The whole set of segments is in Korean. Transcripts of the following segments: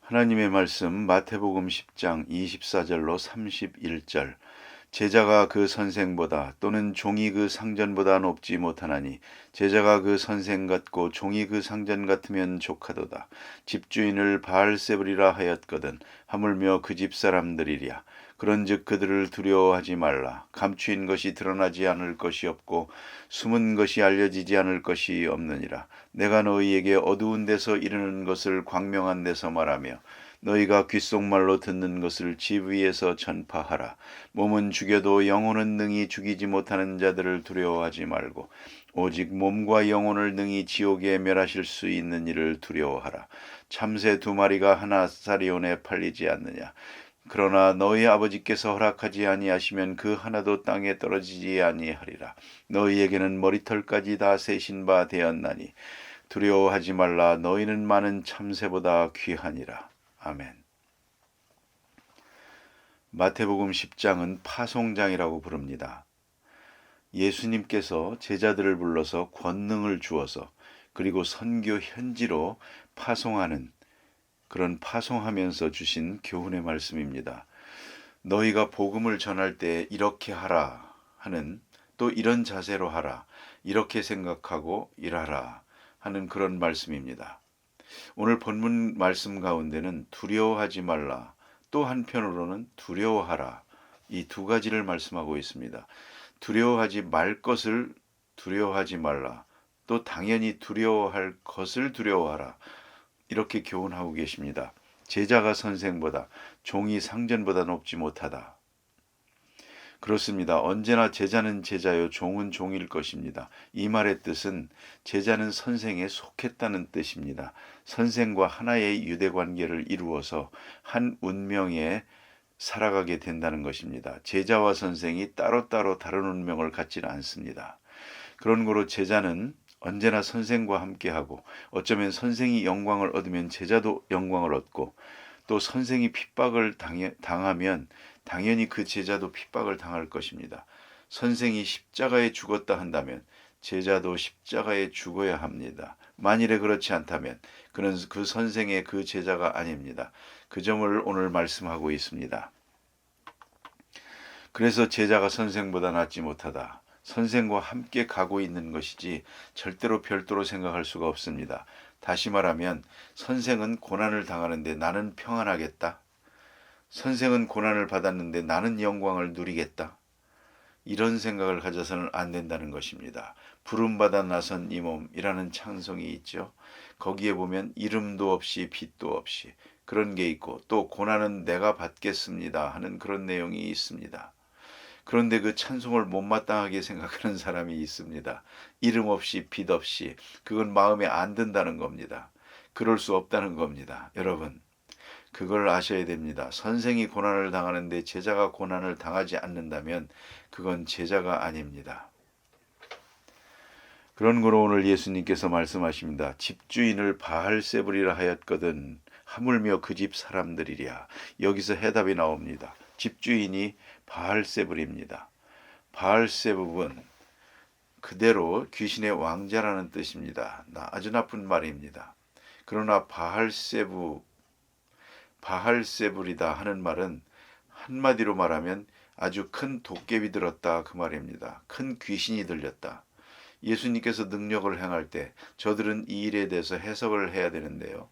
하나님의 말씀 마태복음 10장 24절로 31절. 제자가 그 선생보다 또는 종이 그 상전보다 높지 못하나니 제자가 그 선생 같고 종이 그 상전 같으면 족하도다. 집주인을 바알세불이라 하였거든 하물며 그 집 사람들이랴. 그런즉 그들을 두려워하지 말라. 감추인 것이 드러나지 않을 것이 없고 숨은 것이 알려지지 않을 것이 없느니라. 내가 너희에게 어두운 데서 이르는 것을 광명한 데서 말하며 너희가 귓속말로 듣는 것을 집 위에서 전파하라. 몸은 죽여도 영혼은 능히 죽이지 못하는 자들을 두려워하지 말고 오직 몸과 영혼을 능히 지옥에 멸하실 수 있는 이를 두려워하라. 참새 2마리가 하나 사리온에 팔리지 않느냐. 그러나 너희 아버지께서 허락하지 아니하시면 그 하나도 땅에 떨어지지 아니하리라. 너희에게는 머리털까지 다 세신 바 되었나니 두려워하지 말라. 너희는 많은 참새보다 귀하니라. 아멘. 마태복음 10장은 파송장이라고 부릅니다. 예수님께서 제자들을 불러서 권능을 주어서 그리고 선교 현지로 파송하는 그런 파송하면서 주신 교훈의 말씀입니다. 너희가 복음을 전할 때 이렇게 하라 하는, 또 이런 자세로 하라, 이렇게 생각하고 일하라 하는 그런 말씀입니다. 오늘 본문 말씀 가운데는 두려워하지 말라, 또 한편으로는 두려워하라, 이 두 가지를 말씀하고 있습니다. 두려워하지 말 것을 두려워하지 말라, 또 당연히 두려워할 것을 두려워하라, 이렇게 교훈하고 계십니다. 제자가 선생보다, 종이 상전보다 높지 못하다. 그렇습니다. 언제나 제자는 제자요 종은 종일 것입니다. 이 말의 뜻은 제자는 선생에 속했다는 뜻입니다. 선생과 하나의 유대관계를 이루어서 한 운명에 살아가게 된다는 것입니다. 제자와 선생이 따로따로 다른 운명을 갖지는 않습니다. 그런 거로 제자는 언제나 선생과 함께하고, 어쩌면 선생이 영광을 얻으면 제자도 영광을 얻고, 또 선생이 핍박을 당하면 당연히 그 제자도 핍박을 당할 것입니다. 선생이 십자가에 죽었다 한다면 제자도 십자가에 죽어야 합니다. 만일에 그렇지 않다면 그는 그 선생의 그 제자가 아닙니다. 그 점을 오늘 말씀하고 있습니다. 그래서 제자가 선생보다 낫지 못하다. 선생과 함께 가고 있는 것이지 절대로 별도로 생각할 수가 없습니다. 다시 말하면 선생은 고난을 당하는데 나는 평안하겠다. 선생은 고난을 받았는데 나는 영광을 누리겠다. 이런 생각을 가져서는 안 된다는 것입니다. 부름받아 나선 이 몸이라는 찬송이 있죠. 거기에 보면 이름도 없이 빛도 없이 그런 게 있고, 또 고난은 내가 받겠습니다 하는 그런 내용이 있습니다. 그런데 그 찬송을 못마땅하게 생각하는 사람이 있습니다. 이름 없이 빛 없이, 그건 마음에 안 든다는 겁니다. 그럴 수 없다는 겁니다. 여러분, 그걸 아셔야 됩니다. 선생이 고난을 당하는데 제자가 고난을 당하지 않는다면 그건 제자가 아닙니다. 그런 거로 오늘 예수님께서 말씀하십니다. 집주인을 바알세불이라 하였거든 하물며 그 집 사람들이랴. 여기서 해답이 나옵니다. 집주인이 바알세불입니다. 바알세불은 그대로 귀신의 왕자라는 뜻입니다. 아주 나쁜 말입니다. 그러나 바알세불이다 하는 말은 한마디로 말하면 아주 큰 도깨비 들었다 그 말입니다. 큰 귀신이 들렸다. 예수님께서 능력을 행할 때 저들은 이 일에 대해서 해석을 해야 되는데요.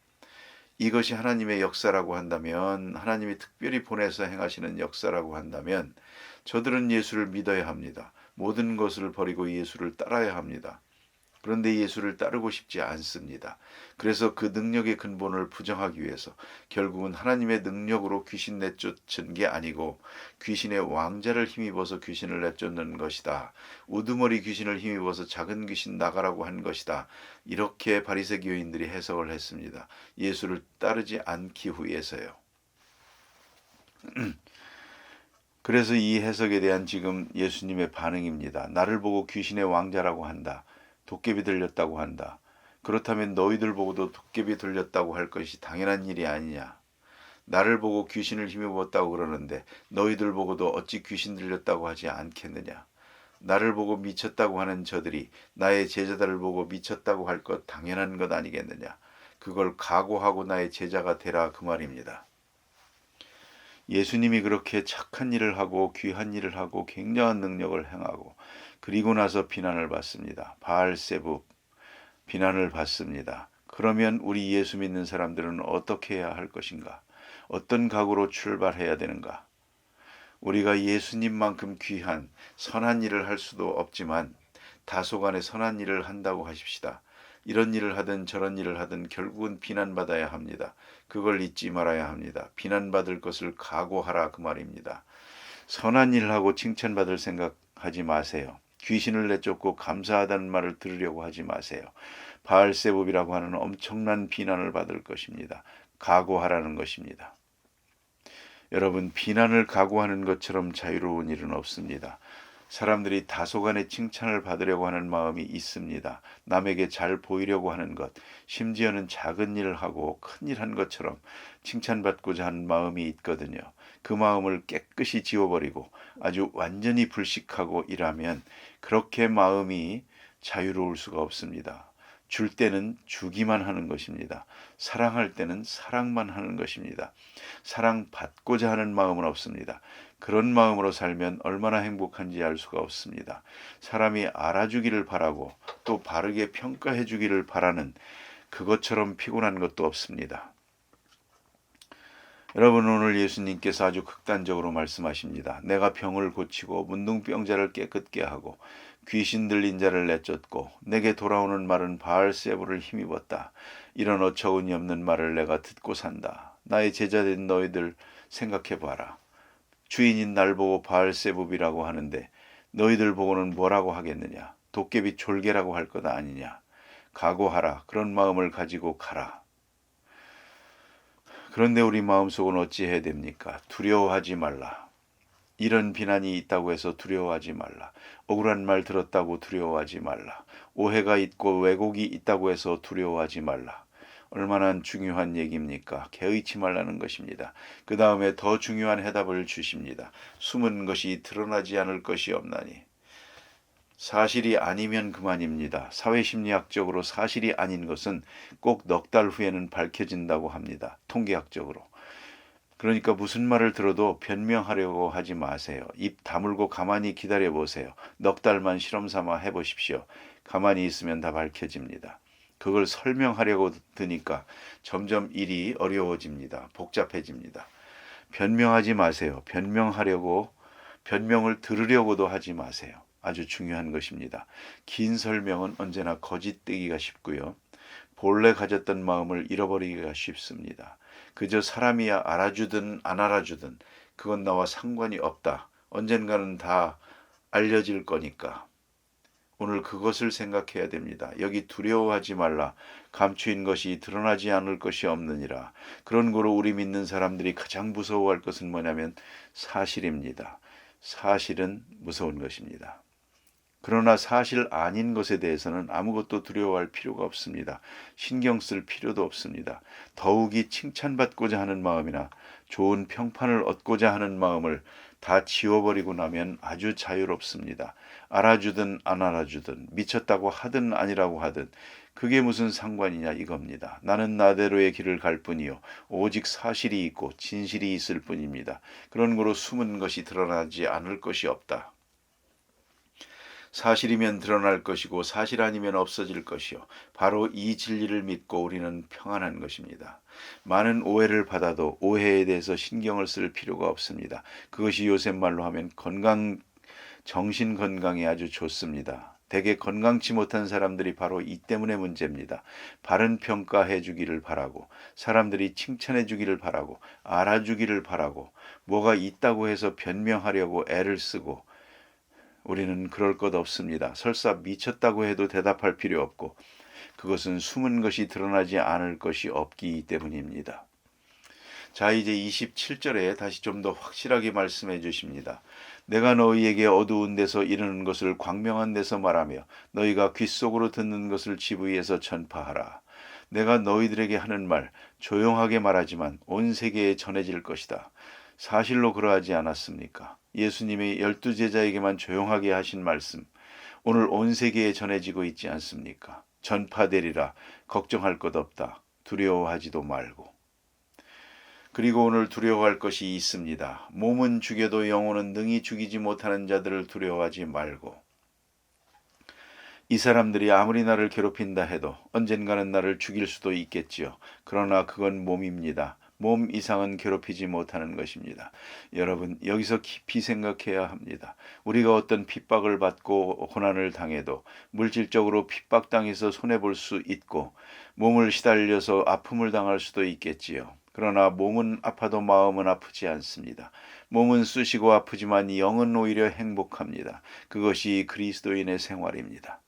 이것이 하나님의 역사라고 한다면, 하나님이 특별히 보내서 행하시는 역사라고 한다면 저들은 예수를 믿어야 합니다. 모든 것을 버리고 예수를 따라야 합니다. 그런데 예수를 따르고 싶지 않습니다. 그래서 그 능력의 근본을 부정하기 위해서 결국은 하나님의 능력으로 귀신 내쫓은 게 아니고 귀신의 왕자를 힘입어서 귀신을 내쫓는 것이다. 우두머리 귀신을 힘입어서 작은 귀신 나가라고 한 것이다. 이렇게 바리새교인들이 해석을 했습니다. 예수를 따르지 않기 위해서요. 그래서 이 해석에 대한 지금 예수님의 반응입니다. 나를 보고 귀신의 왕자라고 한다. 도깨비 들렸다고 한다. 그렇다면 너희들 보고도 도깨비 들렸다고 할 것이 당연한 일이 아니냐. 나를 보고 귀신을 힘입었다고 그러는데 너희들 보고도 어찌 귀신 들렸다고 하지 않겠느냐. 나를 보고 미쳤다고 하는 저들이 나의 제자들을 보고 미쳤다고 할 것 당연한 것 아니겠느냐. 그걸 각오하고 나의 제자가 되라 그 말입니다. 예수님이 그렇게 착한 일을 하고 귀한 일을 하고 굉장한 능력을 행하고 그리고 나서 비난을 받습니다. 바알세부 비난을 받습니다. 그러면 우리 예수 믿는 사람들은 어떻게 해야 할 것인가? 어떤 각오로 출발해야 되는가? 우리가 예수님만큼 귀한 선한 일을 할 수도 없지만 다소간에 선한 일을 한다고 하십시다. 이런 일을 하든 저런 일을 하든 결국은 비난받아야 합니다. 그걸 잊지 말아야 합니다. 비난받을 것을 각오하라 그 말입니다. 선한 일을 하고 칭찬받을 생각하지 마세요. 귀신을 내쫓고 감사하다는 말을 들으려고 하지 마세요. 바알세붑이라고 하는 엄청난 비난을 받을 것입니다. 각오하라는 것입니다. 여러분, 비난을 각오하는 것처럼 자유로운 일은 없습니다. 사람들이 다소간의 칭찬을 받으려고 하는 마음이 있습니다. 남에게 잘 보이려고 하는 것, 심지어는 작은 일을 하고 큰 일 한 것처럼 칭찬받고자 하는 마음이 있거든요. 그 마음을 깨끗이 지워버리고 아주 완전히 불식하고 일하면 그렇게 마음이 자유로울 수가 없습니다. 줄 때는 주기만 하는 것입니다. 사랑할 때는 사랑만 하는 것입니다. 사랑받고자 하는 마음은 없습니다. 그런 마음으로 살면 얼마나 행복한지 알 수가 없습니다. 사람이 알아주기를 바라고 또 바르게 평가해 주기를 바라는 그것처럼 피곤한 것도 없습니다. 여러분, 오늘 예수님께서 아주 극단적으로 말씀하십니다. 내가 병을 고치고 문둥병자를 깨끗게 하고 귀신 들린 자를 내쫓고 내게 돌아오는 말은 바알세부를 힘입었다. 이런 어처구니 없는 말을 내가 듣고 산다. 나의 제자된 너희들 생각해봐라. 주인인 날 보고 바알세붑이라고 하는데 너희들 보고는 뭐라고 하겠느냐? 도깨비 졸개라고 할 것 아니냐? 각오하라. 그런 마음을 가지고 가라. 그런데 우리 마음속은 어찌해야 됩니까? 두려워하지 말라. 이런 비난이 있다고 해서 두려워하지 말라. 억울한 말 들었다고 두려워하지 말라. 오해가 있고 왜곡이 있다고 해서 두려워하지 말라. 얼마나 중요한 얘기입니까? 개의치 말라는 것입니다. 그 다음에 더 중요한 해답을 주십니다. 숨은 것이 드러나지 않을 것이 없나니. 사실이 아니면 그만입니다. 사회심리학적으로 사실이 아닌 것은 꼭 넉 달 후에는 밝혀진다고 합니다. 통계학적으로. 그러니까 무슨 말을 들어도 변명하려고 하지 마세요. 입 다물고 가만히 기다려보세요. 넉 달만 실험 삼아 해보십시오. 가만히 있으면 다 밝혀집니다. 그걸 설명하려고 드니까 점점 일이 어려워집니다. 복잡해집니다. 변명하지 마세요. 변명을 들으려고도 하지 마세요. 아주 중요한 것입니다. 긴 설명은 언제나 거짓되기가 쉽고요. 본래 가졌던 마음을 잃어버리기가 쉽습니다. 그저 사람이 알아주든 안 알아주든 그건 나와 상관이 없다. 언젠가는 다 알려질 거니까. 오늘 그것을 생각해야 됩니다. 여기 두려워하지 말라. 감추인 것이 드러나지 않을 것이 없느니라. 그런 거로 우리 믿는 사람들이 가장 무서워할 것은 뭐냐면 사실입니다. 사실은 무서운 것입니다. 그러나 사실 아닌 것에 대해서는 아무것도 두려워할 필요가 없습니다. 신경 쓸 필요도 없습니다. 더욱이 칭찬받고자 하는 마음이나 좋은 평판을 얻고자 하는 마음을 다 지워버리고 나면 아주 자유롭습니다. 알아주든 안 알아주든 미쳤다고 하든 아니라고 하든 그게 무슨 상관이냐 이겁니다. 나는 나대로의 길을 갈 뿐이요 오직 사실이 있고 진실이 있을 뿐입니다. 그런 거로 숨은 것이 드러나지 않을 것이 없다. 사실이면 드러날 것이고 사실 아니면 없어질 것이요. 바로 이 진리를 믿고 우리는 평안한 것입니다. 많은 오해를 받아도 오해에 대해서 신경을 쓸 필요가 없습니다. 그것이 요새 말로 하면 정신 건강에 아주 좋습니다. 대개 건강치 못한 사람들이 바로 이 때문에 문제입니다. 바른 평가해 주기를 바라고 사람들이 칭찬해 주기를 바라고 알아주기를 바라고 뭐가 있다고 해서 변명하려고 애를 쓰고 우리는 그럴 것 없습니다. 설사 미쳤다고 해도 대답할 필요 없고 그것은 숨은 것이 드러나지 않을 것이 없기 때문입니다. 자, 이제 27절에 다시 좀 더 확실하게 말씀해 주십니다. 내가 너희에게 어두운 데서 이르는 것을 광명한 데서 말하며 너희가 귓속으로 듣는 것을 집 위에서 전파하라. 내가 너희들에게 하는 말 조용하게 말하지만 온 세계에 전해질 것이다. 사실로 그러하지 않았습니까? 예수님이 12제자에게만 조용하게 하신 말씀 오늘 온 세계에 전해지고 있지 않습니까? 전파되리라 걱정할 것 없다. 두려워하지도 말고. 그리고 오늘 두려워할 것이 있습니다. 몸은 죽여도 영혼은 능히 죽이지 못하는 자들을 두려워하지 말고. 이 사람들이 아무리 나를 괴롭힌다 해도 언젠가는 나를 죽일 수도 있겠지요. 그러나 그건 몸입니다. 몸 이상은 괴롭히지 못하는 것입니다. 여러분, 여기서 깊이 생각해야 합니다. 우리가 어떤 핍박을 받고 고난을 당해도 물질적으로 핍박당해서 손해볼 수 있고 몸을 시달려서 아픔을 당할 수도 있겠지요. 그러나 몸은 아파도 마음은 아프지 않습니다. 몸은 쑤시고 아프지만 영은 오히려 행복합니다. 그것이 그리스도인의 생활입니다.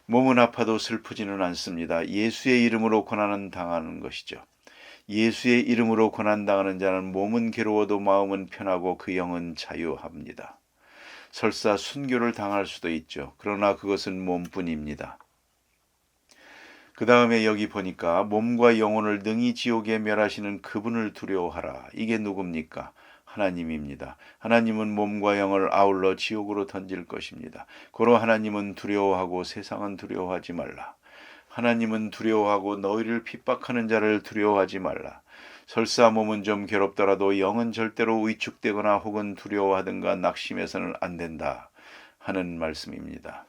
몸은 아파도 슬프지는 않습니다. 예수의 이름으로 고난은 당하는 것이죠. 예수의 이름으로 고난당하는 자는 몸은 괴로워도 마음은 편하고 그 영은 자유합니다. 설사 순교를 당할 수도 있죠. 그러나 그것은 몸뿐입니다. 그 다음에 여기 보니까 몸과 영혼을 능히 지옥에 멸하시는 그분을 두려워하라. 이게 누굽니까? 하나님입니다. 하나님은 몸과 영을 아울러 지옥으로 던질 것입니다. 고로 하나님은 두려워하고 세상은 두려워하지 말라. 하나님은 두려워하고 너희를 핍박하는 자를 두려워하지 말라. 설사 몸은 좀 괴롭더라도 영은 절대로 위축되거나 혹은 두려워하든가 낙심해서는 안 된다 하는 말씀입니다.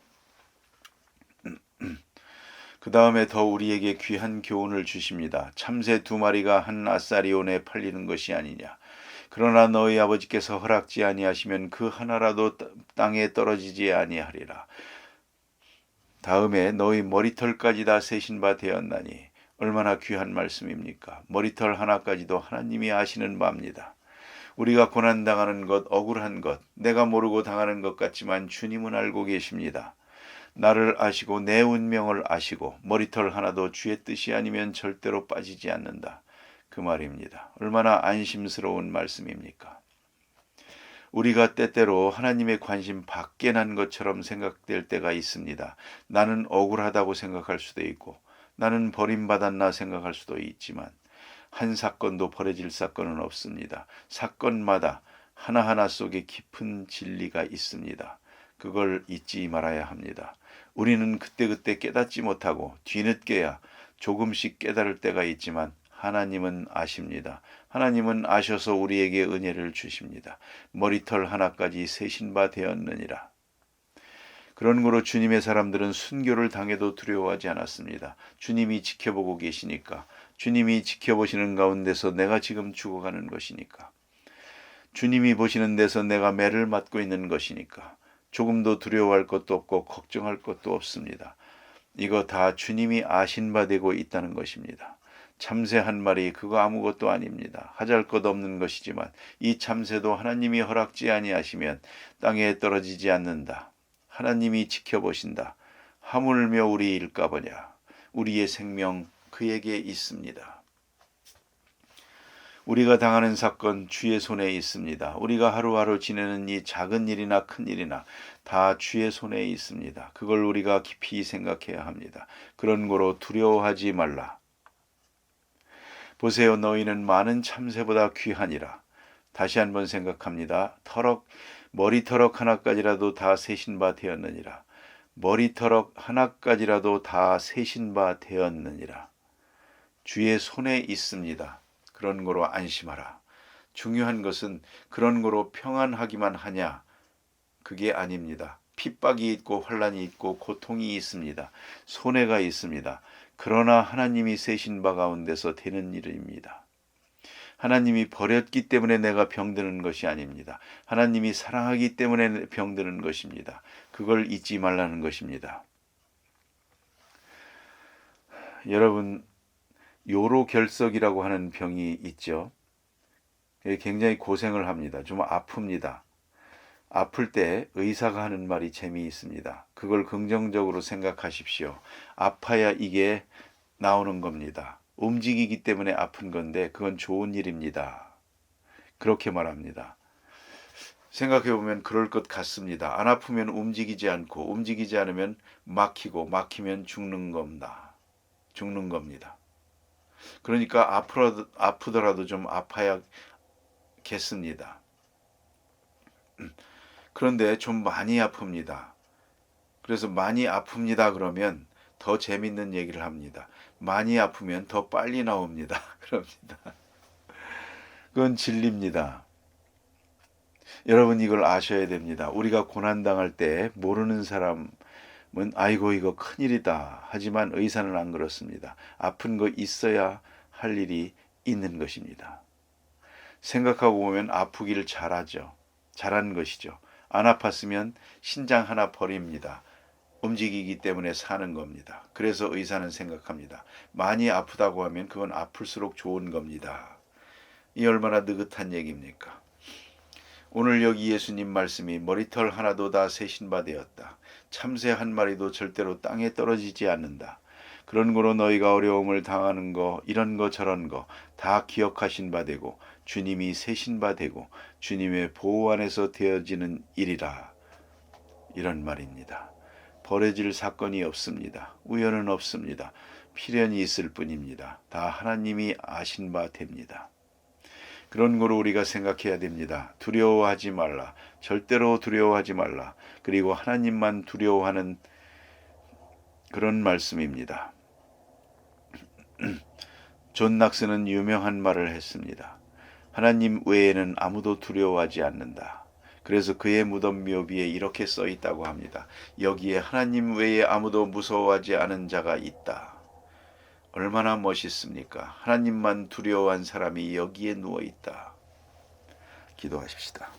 그 다음에 더 우리에게 귀한 교훈을 주십니다. 참새 2마리가 한 아사리온에 팔리는 것이 아니냐. 그러나 너희 아버지께서 허락지 아니하시면 그 하나라도 땅에 떨어지지 아니하리라. 다음에 너희 머리털까지 다 세신 바 되었나니 얼마나 귀한 말씀입니까? 머리털 하나까지도 하나님이 아시는 바입니다. 우리가 고난당하는 것, 억울한 것, 내가 모르고 당하는 것 같지만 주님은 알고 계십니다. 나를 아시고 내 운명을 아시고 머리털 하나도 주의 뜻이 아니면 절대로 빠지지 않는다. 그 말입니다. 얼마나 안심스러운 말씀입니까? 우리가 때때로 하나님의 관심 밖에 난 것처럼 생각될 때가 있습니다. 나는 억울하다고 생각할 수도 있고 나는 버림받았나 생각할 수도 있지만 한 사건도 버려질 사건은 없습니다. 사건마다 하나하나 속에 깊은 진리가 있습니다. 그걸 잊지 말아야 합니다. 우리는 그때그때 깨닫지 못하고 뒤늦게야 조금씩 깨달을 때가 있지만 하나님은 아십니다. 하나님은 아셔서 우리에게 은혜를 주십니다. 머리털 하나까지 세신 바 되었느니라. 그런 거로 주님의 사람들은 순교를 당해도 두려워하지 않았습니다. 주님이 지켜보고 계시니까. 주님이 지켜보시는 가운데서 내가 지금 죽어가는 것이니까. 주님이 보시는 데서 내가 매를 맞고 있는 것이니까. 조금도 두려워할 것도 없고 걱정할 것도 없습니다. 이거 다 주님이 아신 바 되고 있다는 것입니다. 참새 한 마리 그거 아무것도 아닙니다. 하잘 것 없는 것이지만 이 참새도 하나님이 허락지 아니하시면 땅에 떨어지지 않는다. 하나님이 지켜보신다. 하물며 우리 일까보냐. 우리의 생명 그에게 있습니다. 우리가 당하는 사건 주의 손에 있습니다. 우리가 하루하루 지내는 이 작은 일이나 큰 일이나 다 주의 손에 있습니다. 그걸 우리가 깊이 생각해야 합니다. 그런 거로 두려워하지 말라. 보세요. 너희는 많은 참새보다 귀하니라. 다시 한번 생각합니다. 머리터럭 하나까지라도 다 세신 바 되었느니라. 머리터럭 하나까지라도 다 세신 바 되었느니라. 주의 손에 있습니다. 그런 거로 안심하라. 중요한 것은 그런 거로 평안하기만 하냐? 그게 아닙니다. 핍박이 있고 환난이 있고 고통이 있습니다. 손해가 있습니다. 그러나 하나님이 세신 바 가운데서 되는 일입니다. 하나님이 버렸기 때문에 내가 병드는 것이 아닙니다. 하나님이 사랑하기 때문에 병드는 것입니다. 그걸 잊지 말라는 것입니다. 여러분, 요로결석이라고 하는 병이 있죠. 굉장히 고생을 합니다. 좀 아픕니다. 아플 때 의사가 하는 말이 재미있습니다. 그걸 긍정적으로 생각하십시오. 아파야 이게 나오는 겁니다. 움직이기 때문에 아픈 건데 그건 좋은 일입니다. 그렇게 말합니다. 생각해보면 그럴 것 같습니다. 안 아프면 움직이지 않고 움직이지 않으면 막히고 막히면 죽는 겁니다. 그러니까 아프더라도 좀 아파야겠습니다. 그런데 좀 많이 아픕니다. 그래서 많이 아픕니다 그러면 더 재밌는 얘기를 합니다. 많이 아프면 더 빨리 나옵니다. 그럽니다. 그건 진리입니다. 여러분 이걸 아셔야 됩니다. 우리가 고난당할 때 모르는 사람은 아이고 이거 큰일이다 하지만 의사는 안 그렇습니다. 아픈 거 있어야 할 일이 있는 것입니다. 생각하고 보면 아프기를 잘하죠. 잘한 것이죠. 안 아팠으면 신장 하나 버립니다. 움직이기 때문에 사는 겁니다. 그래서 의사는 생각합니다. 많이 아프다고 하면 그건 아플수록 좋은 겁니다. 이 얼마나 느긋한 얘기입니까? 오늘 여기 예수님 말씀이 머리털 하나도 다 세신 바 되었다. 참새 한 마리도 절대로 땅에 떨어지지 않는다. 그런 거로 너희가 어려움을 당하는 거 이런 거 저런 거 다 기억하신 바 되고 주님이 세신 바 되고 주님의 보호 안에서 되어지는 일이라. 이런 말입니다. 벌어질 사건이 없습니다. 우연은 없습니다. 필연이 있을 뿐입니다. 다 하나님이 아신 바 됩니다. 그런 거로 우리가 생각해야 됩니다. 두려워하지 말라. 절대로 두려워하지 말라. 그리고 하나님만 두려워하는 그런 말씀입니다. 존 낙스는 유명한 말을 했습니다. 하나님 외에는 아무도 두려워하지 않는다. 그래서 그의 무덤 묘비에 이렇게 써 있다고 합니다. 여기에 하나님 외에 아무도 무서워하지 않은 자가 있다. 얼마나 멋있습니까? 하나님만 두려워한 사람이 여기에 누워 있다. 기도하십시다.